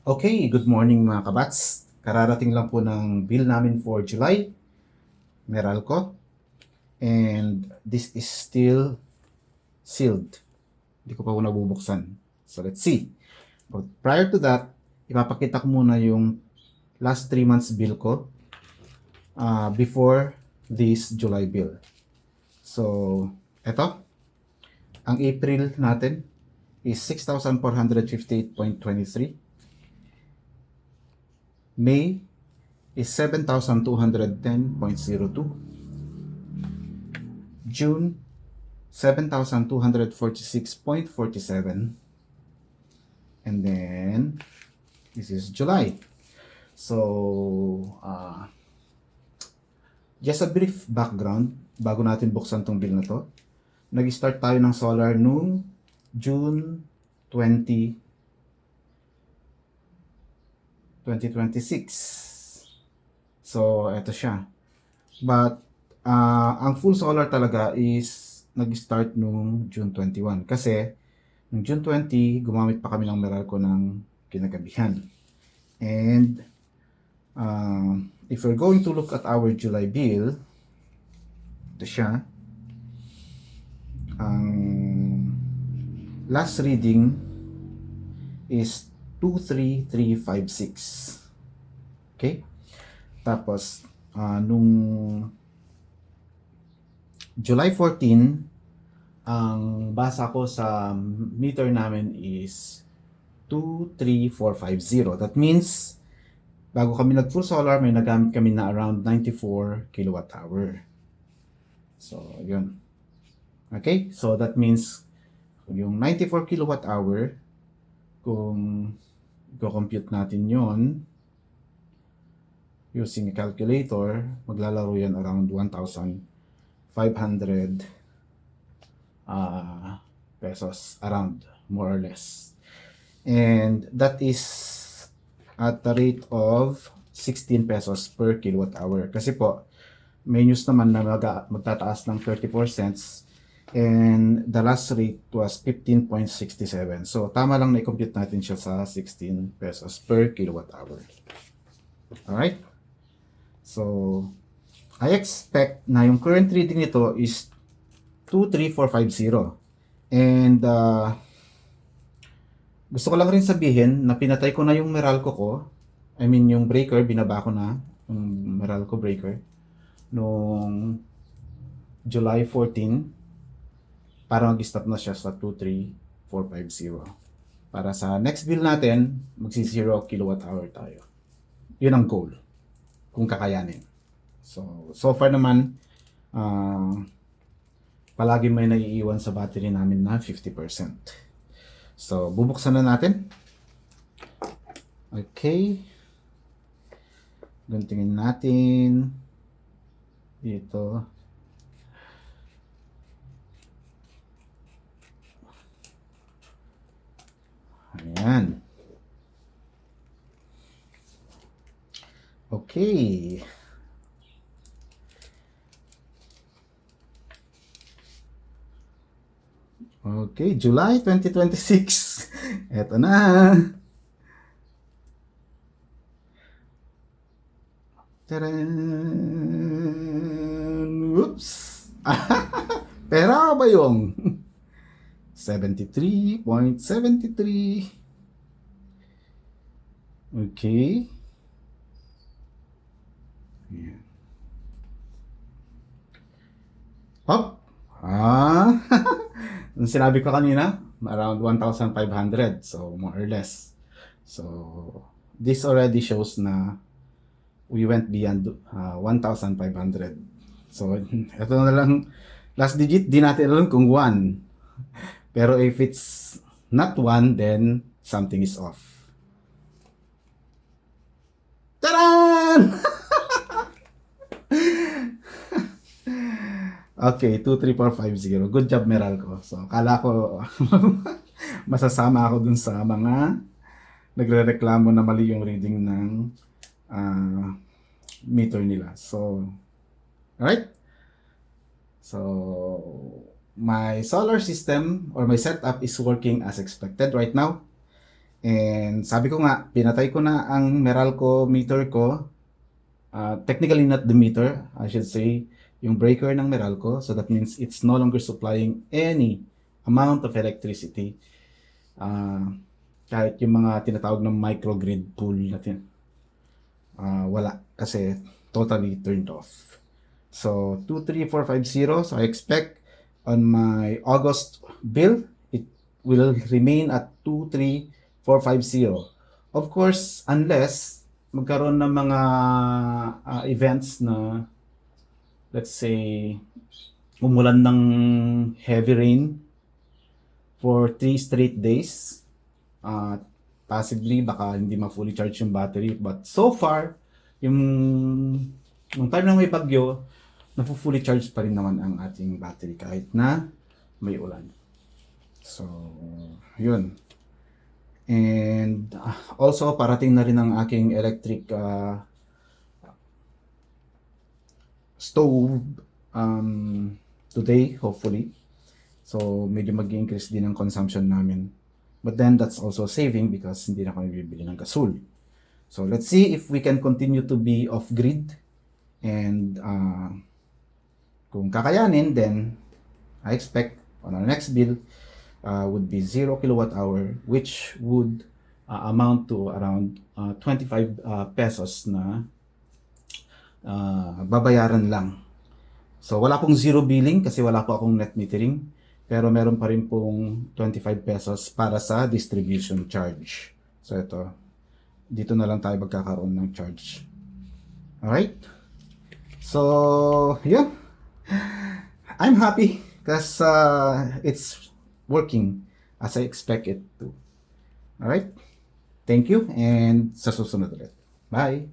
Okay, good morning mga kabats. Kararating lang po ng bill namin for July, Meralco. And this is still sealed. Hindi ko pa po nabubuksan. So let's see. But prior to that, ipapakita ko muna yung last 3 months bill ko before this July bill. So, eto. Ang April natin is 6,458.23. May is 7,210.02. June, 7,246.47. And then, this is July. So, just a brief background bago natin buksan tong bill na to. Nag-start tayo ng solar noong June 20, 2026. So, eto siya. But, ang full solar talaga is nag-start noong June 21. Kasi, noong June 20, gumamit pa kami ng Meralco ng kinagabihan. And, if we're going to look at our July bill, ito siya. Ang last reading is 23356. Okay? Tapos, nung July 14, ang basa ko sa meter namin is 23450. That means, bago kami nag-full solar, may nagamit kami na around 94 kilowatt hour. So, yun. Okay? So, that means, yung 94 kilowatt hour, kung i-compute natin yon using a calculator, maglalaro yan around 1,500 pesos, around, more or less. And that is at the rate of 16 pesos per kilowatt hour. Kasi po, may news naman na magtataas ng 34 cents and the last rate was 15.67. So, tama lang na i-compute natin siya sa 16 pesos per kilowatt hour. Alright? So, I expect na yung current reading nito is 23450. And, gusto ko lang rin sabihin na pinatay ko na yung Meralco ko. I mean, yung breaker, binaba ko na. Yung Meralco breaker. Noong July 14 para mag-stop na siya sa 23450. Para sa next bill natin, magsi-0 kilowatt hour tayo. Yun ang goal. Kung kakayanin. So far naman, palagi may naiiwan sa battery namin na 50%. So, bubuksan na natin. Okay. Guntingin natin. Dito. Ayan. Okay. Okay, July 2026. Eto na. Taran! Oops! Pera ba yung 73.73? Okay. Ayan. Hop! Ang sinabi ko kanina, around 1,500. So, more or less. So, this already shows na we went beyond 1,500. So, ito na lang, last digit, di natin alam kung 1. Pero if it's not 1, then something is off. Taran! Okay, 23450. Good job, Meralco. So, akala ko masasama ako dun sa mga nagrereklamo na mali yung reading ng meter nila. So, alright? So, my solar system or my setup is working as expected right now. And sabi ko nga, pinatay ko na ang Meralco meter ko. Technically not the meter, I should say, yung breaker ng Meralco. So that means it's no longer supplying any amount of electricity. Kahit yung mga tinatawag ng microgrid pool natin. Wala kasi totally turned off. So 23450, so I expect on my August bill it will remain at 23450. Of course, unless magkaroon ng mga events na, let's say, umulan ng heavy rain for 3 straight days, possibly baka hindi ma-fully charge yung battery. But so far, yung time na may bagyo, na-fully charge pa rin naman ang ating battery kahit na may ulan. So, yun. And also, parating na rin ang aking electric stove today, hopefully. So, medyo mag-increase din ang consumption namin. But then, that's also saving because hindi na kami bibili ng gasol. So, let's see if we can continue to be off-grid. And kung kakayanin, then I expect on our next bill would be 0 kWh, which would amount to around 25 pesos na babayaran lang. So, wala pong zero billing kasi wala po akong net metering. Pero meron pa rin pong 25 pesos para sa distribution charge. So, ito. Dito na lang tayo magkakaroon ng charge. Alright? So, yeah. I'm happy because it's working as I expect it to. Alright? Thank you and sa susunod ulit. Bye!